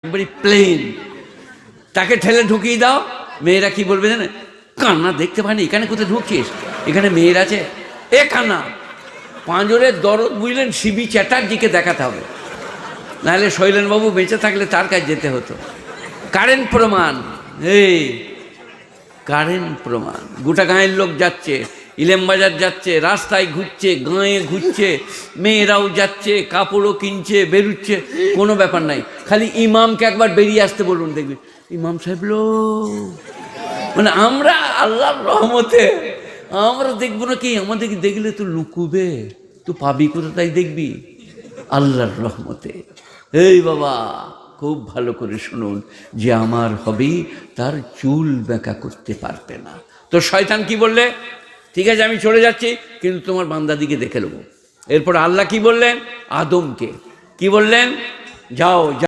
একবারে প্লেন, তাকে ঠেলে ঢুকিয়ে দাও। মেয়েরা কি বলবে জানে, কান্না দেখতে পায়নি, এখানে কোথায় ঢুকছিস, এখানে মেয়ের আছে, এ কান্না। পাঁজরের দরদ বুঝলেন সিবি চ্যাটার্জিকে দেখাতে হবে, নাহলে শৈলেনবাবু বেঁচে থাকলে তার কাছে যেতে হতো। কারেন্ট প্রমাণ, এই কারেন্ট প্রমাণ। গোটা গাঁয়ের লোক যাচ্ছে, ইলেমবাজার যাচ্ছে, রাস্তায় ঘুরছে, গাঁয়ে ঘুরছে, মেয়েরাও যাচ্ছে, কাপড়ও কিনছে, বেরুচ্ছে, কোনো ব্যাপার নাই। খালি ইমামকে একবার বেরিয়ে আসতে বলুন, দেখবি ইমাম সাহেব লো, মানে আমরা আল্লাহর রহমতে আমরা দেখবো না কি, আমাদেরকে দেখলে তো লুকুবে, তো পাবি কোথায় দেখবি, আল্লাহর রহমতে। এই বাবা খুব ভালো করে শুনুন, যে আমার হবি তার চুল বেঁকা করতে পারবে না। তো শয়তান কি বললে, ঠিক আছে আমি চলে যাচ্ছি, কিন্তু তোমার বান্দাদিকে দেখে নেবো। এরপর আল্লাহ কি বললেন, আদমকে কি বললেন, যাও।